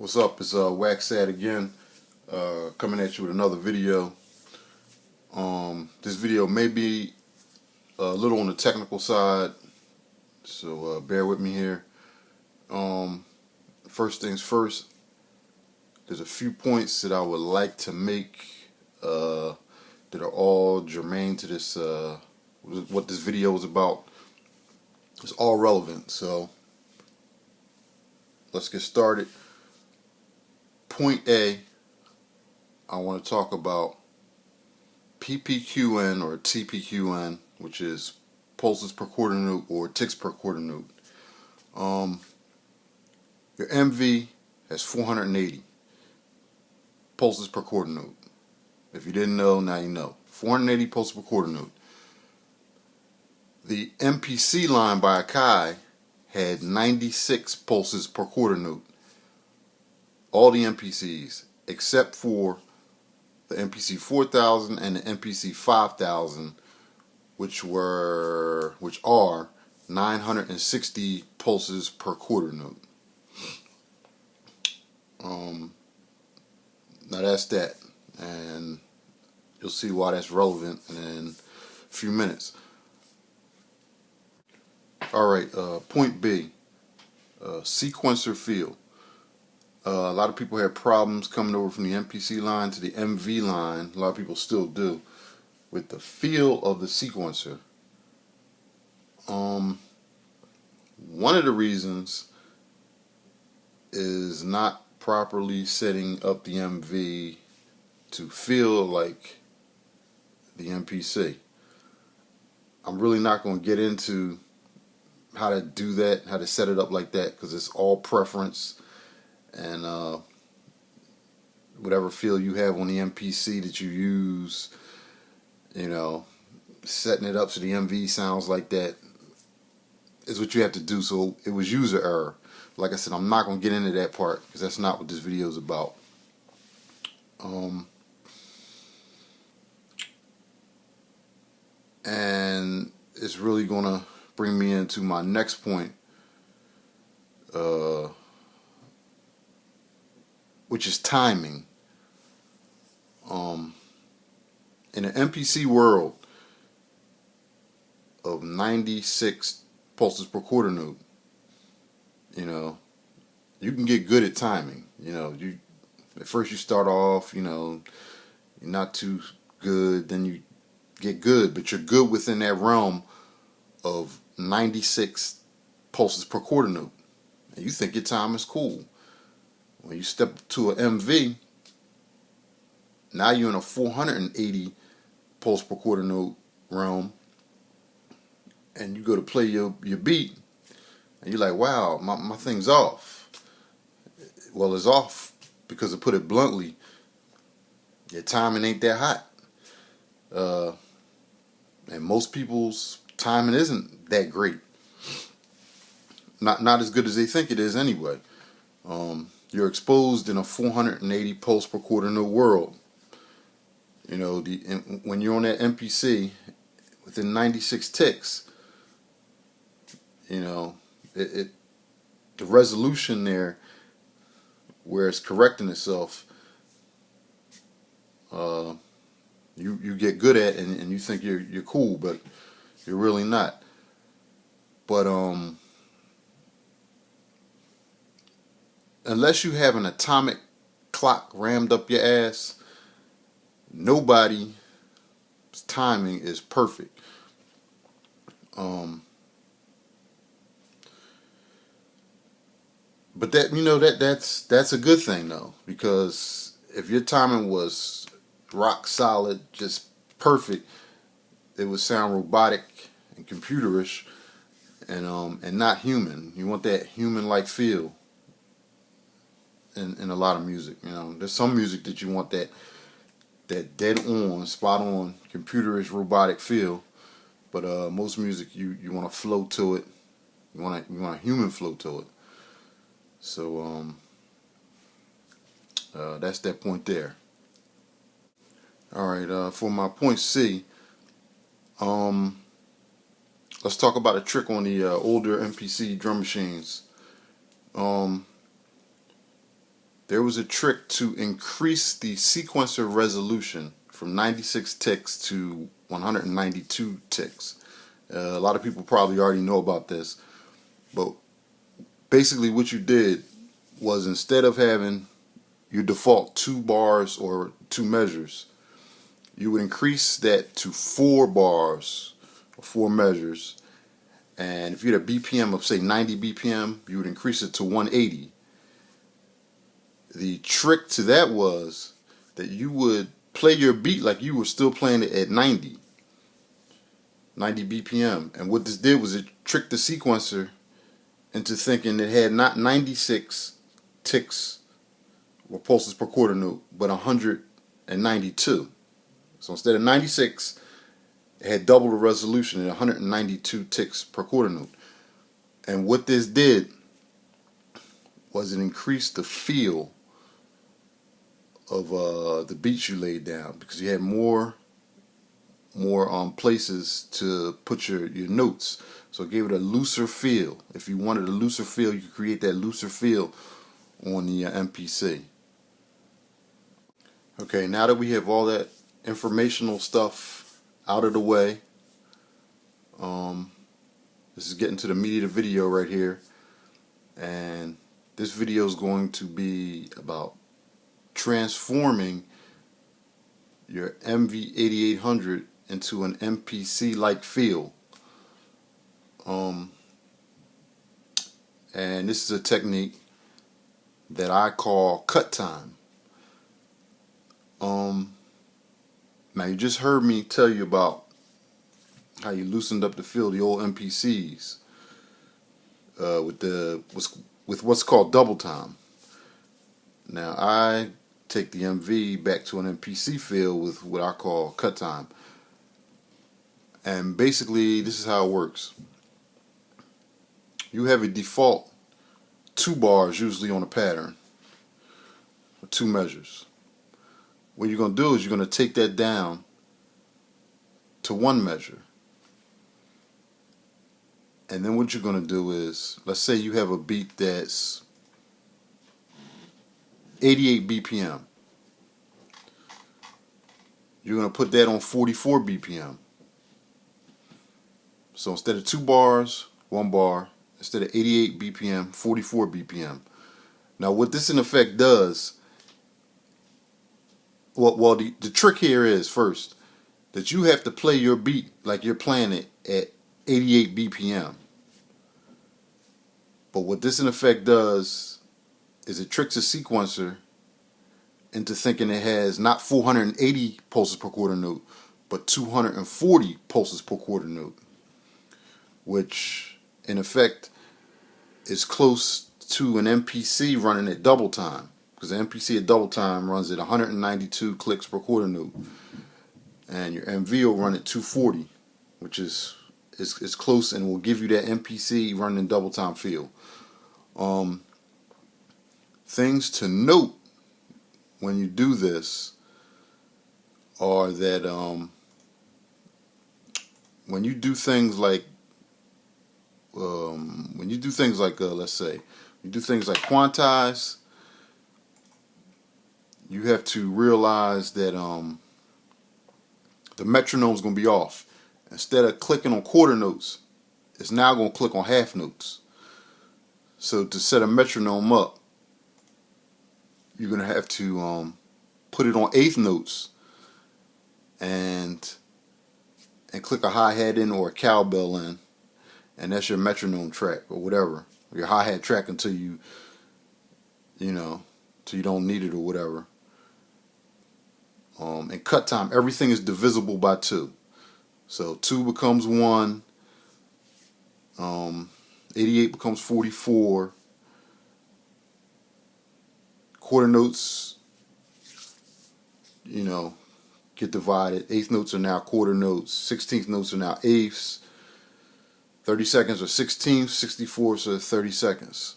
What's up? It's Waxad again, coming at you with another video. This video may be a little on the technical side, so bear with me here. First things first, there's a few points that I would like to make that are all germane to this, what this video is about. It's all relevant, so let's get started. Point A, I want to talk about PPQN or TPQN, which is pulses per quarter note or ticks per quarter note. Your MV has 480 pulses per quarter note. If you didn't know, now you know. 480 pulses per quarter note. The MPC line by Akai had 96 pulses per quarter note. All the MPCs except for the MPC 4000 and the MPC 5000, which are 960 pulses per quarter note. Now that's that, and you'll see why that's relevant in a few minutes. Alright, point B, sequencer feel. A lot of people had problems coming over from the MPC line to the MV line. A lot of people still do with the feel of the sequencer. One of the reasons is not properly setting up the MV to feel like the MPC. I'm really not going to get into how to do that, how to set it up like that, because it's all preference. And whatever feel you have on the MPC that you use, setting it up so the MV sounds like that is what you have to do. So it was user error. Like I said, I'm not going to get into that part because that's not what this video is about. And it's really going to bring me into my next point, which is timing. In an MPC world of 96 pulses per quarter note, you can get good at timing. At first you start off, you're not too good, then you get good, but you're good within that realm of 96 pulses per quarter note, and you think your time is cool. When you step to an MV, now you're in a 480 pulse per quarter note realm, and you go to play your beat, and you're like, wow, my thing's off. Well, it's off because, to put it bluntly, your timing ain't that hot. And most people's timing isn't that great. Not as good as they think it is anyway. You're exposed in a 480 pulse per quarter note world. When you're on that MPC within 96 ticks, the resolution there, where it's correcting itself, you get good at, and you think you're cool, but you're really not. But unless you have an atomic clock rammed up your ass, nobody's timing is perfect. But that's a good thing though, because if your timing was rock solid, just perfect, it would sound robotic and computerish, and not human. You want that human-like feel in a lot of music. There's some music that you want that dead on, spot on, computerish, robotic feel, but most music you want to flow to it. You want a human flow to it. So that's that point there. Alright, for my point C, let's talk about a trick on the older MPC drum machines. there was a trick to increase the sequencer resolution from 96 ticks to 192 ticks. A lot of people probably already know about this, but basically what you did was, instead of having your default 2 bars or 2 measures, you would increase that to 4 bars or 4 measures. And if you had a BPM of say 90 BPM, you would increase it to 180. The trick to that was that you would play your beat like you were still playing it at 90 BPM. And what this did was it tricked the sequencer into thinking it had not 96 ticks or pulses per quarter note, but 192. So instead of 96, it had double the resolution at 192 ticks per quarter note. And what this did was it increased the feel of the beats you laid down, because you had more places to put your notes. So it gave it a looser feel. If you wanted a looser feel, you could create that looser feel on the MPC. Okay, now that we have all that informational stuff out of the way, this is getting to the meat of the video right here. And this video is going to be about transforming your MV8800 into an MPC like feel. And this is a technique that I call cut time. Now you just heard me tell you about how you loosened up the feel, the old MPCs, with what's called double time. Now I take the MV back to an MPC feel with what I call cut time. And basically this is how it works. You have a default 2 bars usually on a pattern, or 2 measures. What you're going to do is you're going to take that down to 1 measure. And then what you're going to do is, let's say you have a beat that's 88 BPM. You're going to put that on 44 BPM. So instead of 2 bars, 1 bar. Instead of 88 BPM, 44 BPM. Now what this in effect does, well the trick here is, first, that you have to play your beat like you're playing it at 88 BPM. But what this in effect does is it tricks a sequencer into thinking it has not 480 pulses per quarter note, but 240 pulses per quarter note, which in effect is close to an MPC running at double time, because the MPC at double time runs at 192 clicks per quarter note, and your MV will run at 240, which is close and will give you that MPC running in double time feel. Things to note when you do this are that when you do things like let's say you do things like quantize, you have to realize that the metronome is going to be off. Instead of clicking on quarter notes, it's now going to click on half notes. So to set a metronome up, you're going to have to put it on eighth notes and click a hi-hat in or a cowbell in, and that's your metronome track or whatever, your hi-hat track until you don't need it or whatever. In cut time, everything is divisible by 2. So 2 becomes 1, 88 becomes 44, quarter notes, get divided. Eighth notes are now quarter notes, 16th notes are now eighths, 30 seconds are 16ths, 64ths are 30 seconds.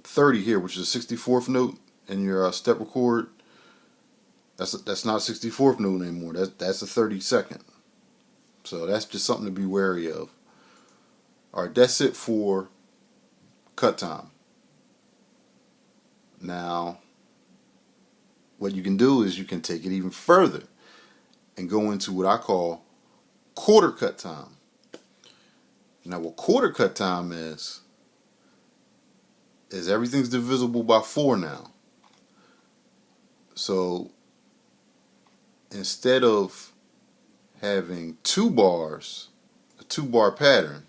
30 here, which is a 64th note in your step record, that's not a 64th note anymore. That's a 32nd. So that's just something to be wary of. All right, that's it for cut time. Now, what you can do is you can take it even further and go into what I call quarter cut time. Now, what quarter cut time is everything's divisible by 4 now. So instead of having 2 bars, a 2-bar pattern,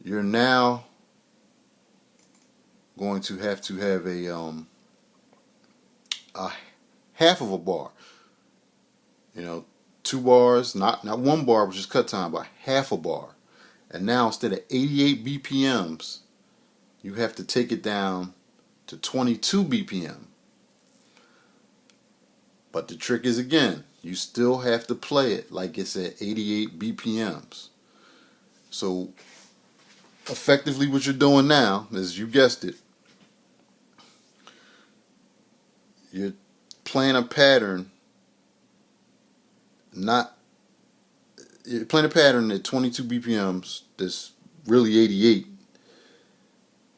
you're now going to have a half of a bar. 2 bars, not 1 bar, which is cut time, but half a bar. And now instead of 88 BPMs, you have to take it down to 22 BPM. But the trick is, again, you still have to play it like it's at 88 BPMs. So effectively what you're doing now is, you guessed it, you're playing a pattern you're playing a pattern at 22 BPMs that's really 88,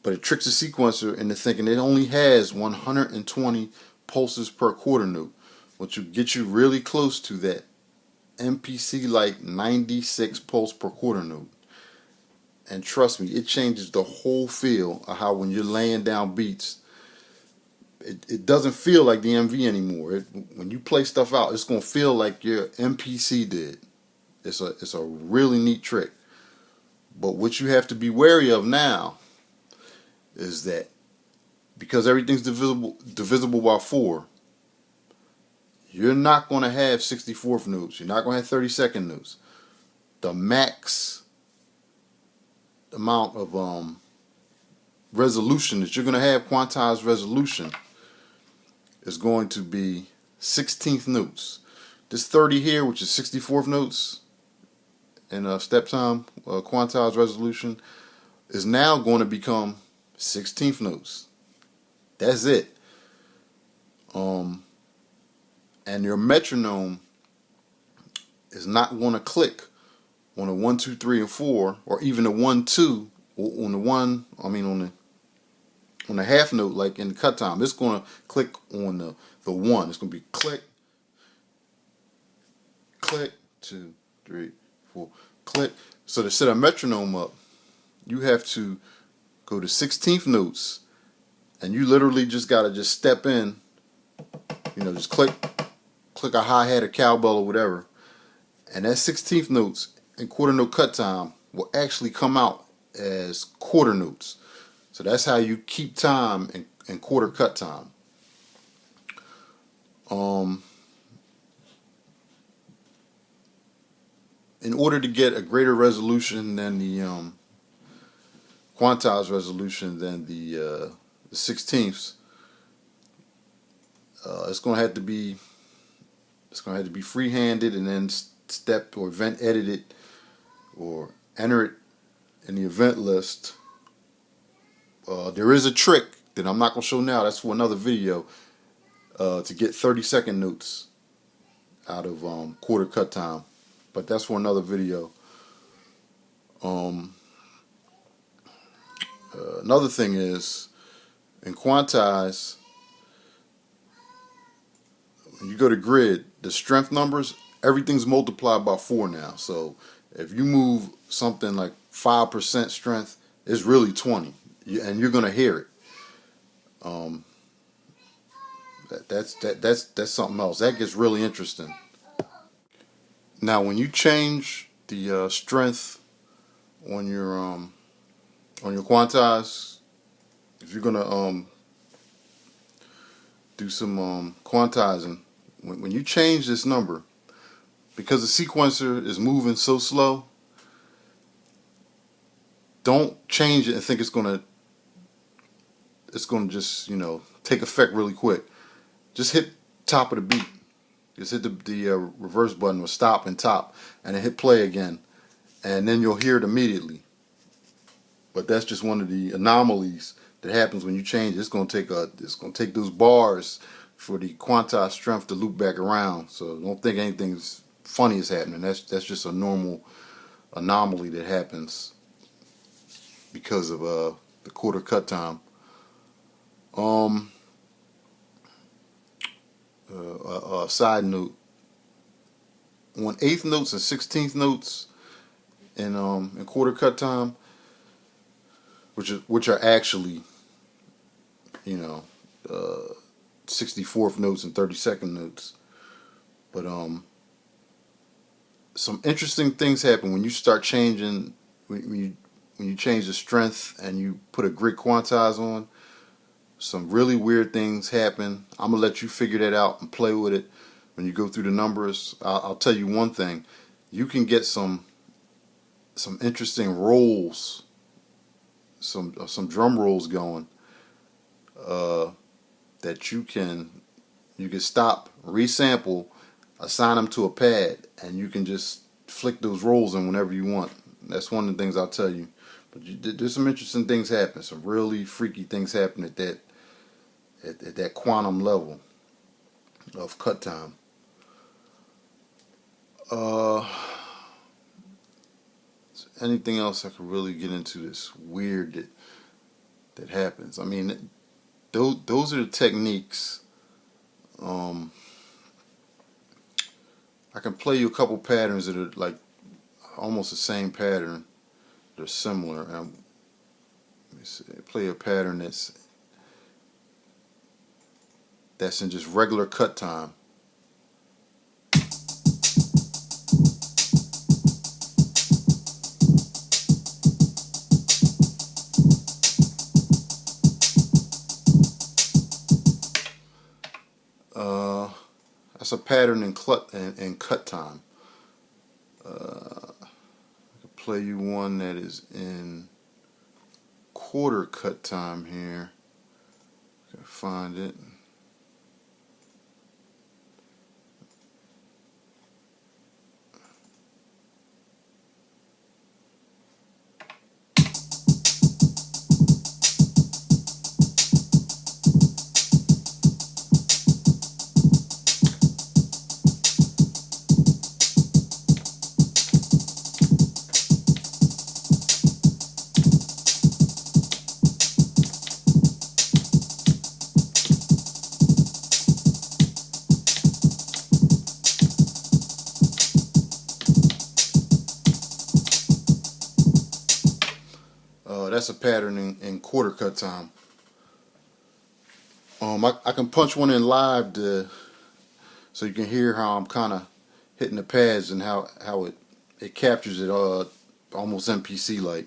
but it tricks the sequencer into thinking it only has 120 pulses per quarter note, which will get you really close to that MPC like 96 pulse per quarter note. And trust me, it changes the whole feel of how, when you're laying down beats, it doesn't feel like the MV anymore. When you play stuff out, it's going to feel like your MPC did. It's a really neat trick. But what you have to be wary of now is that because everything's divisible by 4, you're not going to have 64th notes. You're not going to have 32nd notes. The max amount of resolution that you're going to have, quantized resolution, is going to be 16th notes. This 30 here, which is 64th notes in step time, quantized resolution, is now going to become 16th notes. That's it. And your metronome is not going to click on a 1, 2, 3, and 4, or even a 1, 2, on the half note like in the cut time. It's going to click on the 1. It's going to be click, click, 2, 3, 4, click. So to set a metronome up, you have to go to 16th notes, and you literally just got to just step in, just click a hi-hat, a cowbell, or whatever, and that 16th notes in quarter note cut time will actually come out as quarter notes. So that's how you keep time in quarter cut time. In order to get a greater resolution than the quantized resolution than the 16ths, it's going to have to be free-handed, and then step or event edited or enter it in the event list. There is a trick that I'm not going to show now. That's for another video, to get 30-second notes out of quarter cut time. But that's for another video. Another thing is, in quantize, when you go to grid, the strength numbers, everything's multiplied by 4 now. So if you move something like 5% strength, it's really 20, and you're gonna hear it. That's something else. That gets really interesting. Now, when you change the strength on your quantize, if you're gonna do some quantizing, when you change this number, because the sequencer is moving so slow, don't change it and think it's gonna just take effect really quick. Just hit top of the beat. Just hit the reverse button, or stop and top, and then hit play again, and then you'll hear it immediately. But that's just one of the anomalies that happens when you change it. It's gonna take those bars for the quantized strength to loop back around. So don't think anything's funny is happening. That's just a normal anomaly that happens because of the quarter cut time. Um, Side note: on eighth notes and 16th notes in quarter cut time, which are actually, you know, 64th notes and 32nd notes. But some interesting things happen when you start changing when you change the strength and you put a grid quantize on. Some really weird things happen. I'm gonna let you figure that out and play with it when you go through the numbers. I'll tell you one thing: you can get some interesting rolls, some drum rolls going. That you can stop, resample, assign them to a pad, and you can just flick those rolls in whenever you want. That's one of the things I'll tell you. But there's some interesting things happen. Some really freaky things happen at that quantum level of cut time. Anything else I could really get into this weird that happens? I mean, those are the techniques. I can play you a couple patterns that are like almost the same pattern. They're similar. Let me see. Play a pattern that's in just regular cut time. That's a pattern in cut time. I could play you one that is in quarter cut time here. I can find it. That's a pattern in quarter cut time. I can punch one in live so you can hear how I'm kind of hitting the pads and how it captures it almost MPC like.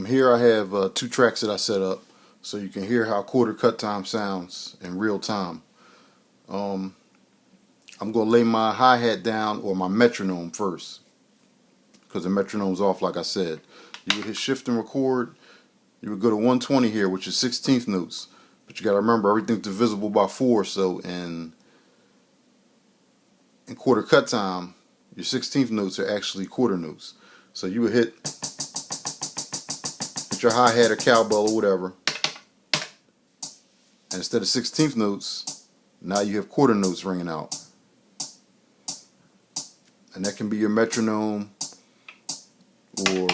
Here I have 2 tracks that I set up so you can hear how quarter cut time sounds in real time. I'm going to lay my hi-hat down or my metronome first because the metronome's off like I said. You would hit shift and record. You would go to 120 here, which is 16th notes. But you got to remember everything's divisible by 4, so in quarter cut time, your 16th notes are actually quarter notes. So you would hit your hi-hat or cowbell or whatever. And instead of 16th notes, now you have quarter notes ringing out. And that can be your metronome or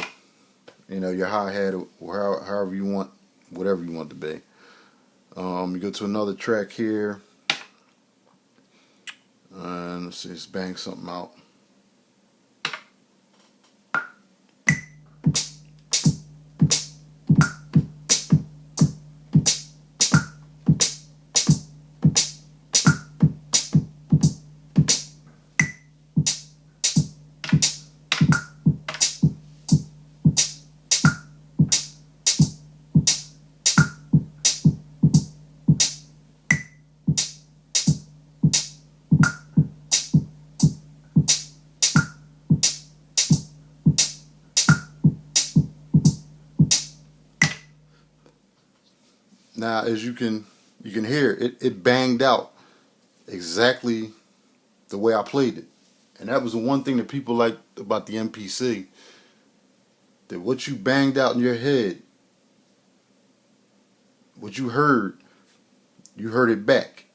your hi-hat or however you want, whatever you want to be. You go to another track here. And let's see, let's bang something out. Now, as you can hear, it banged out exactly the way I played it. And that was the one thing that people liked about the MPC. That what you banged out in your head, what you heard, you heard it back.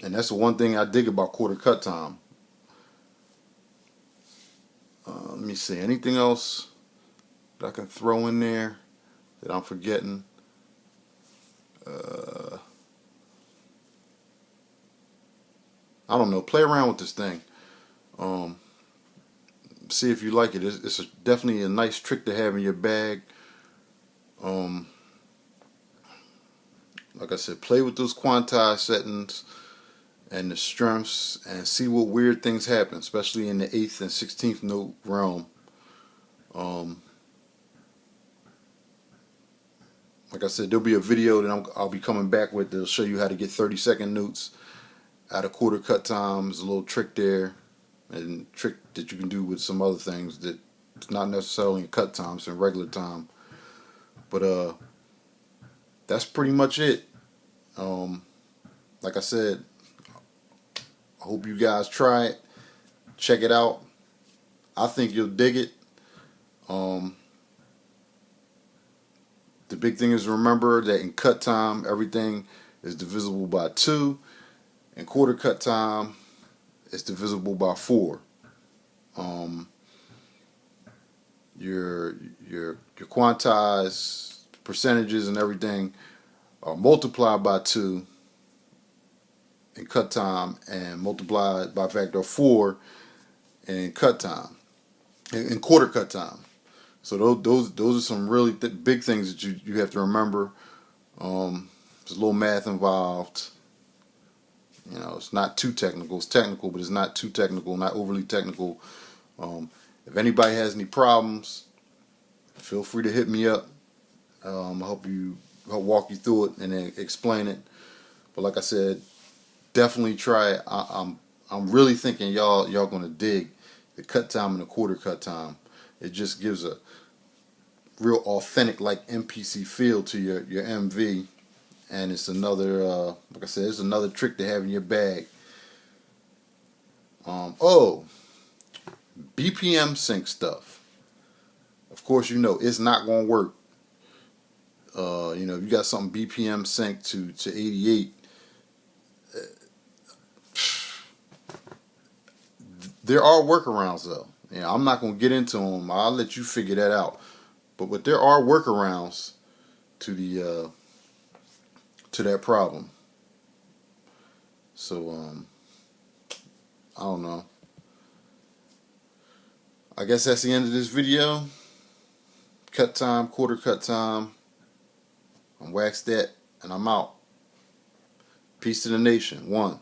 And that's the one thing I dig about quarter cut time. Let me see, anything else that I can throw in there that I'm forgetting? I don't know. Play around with this thing. Um, See if you like it. It's definitely a nice trick to have in your bag. Um, like I said, play with those quantize settings and the strengths and see what weird things happen, especially in the 8th and 16th note realm. Um, like I said, there'll be a video that I'll be coming back with that'll show you how to get 30-second notes out of quarter cut time. There's a little trick there, and trick that you can do with some other things that it's not necessarily in cut time, it's in regular time. But that's pretty much it. Um, like I said, I hope you guys try it, check it out. I think you'll dig it. Um, the big thing is remember that in cut time, everything is divisible by 2. In quarter cut time, it's divisible by 4. Um, your quantized percentages and everything are multiplied by 2 in cut time and multiplied by a factor of 4 in cut time, in quarter cut time. So those are some really big things that you have to remember. There's a little math involved. You know, it's not too technical. It's technical, but it's not too technical, not overly technical. If anybody has any problems, feel free to hit me up. I'll help walk you through it and then explain it. But like I said, definitely try it. I'm really thinking y'all gonna dig the cut time and the quarter cut time. It just gives a real authentic, like MPC feel to your MV, and it's another like I said, it's another trick to have in your bag. BPM sync stuff. Of course, you know it's not gonna work. You know, if you got something BPM sync to 88, there are workarounds though. You know, I'm not gonna get into them. I'll let you figure that out. But there are workarounds to the to that problem. So I don't know. I guess that's the end of this video. Cut time, quarter cut time. I'm Waxed That, and I'm out. Peace to the nation. 1.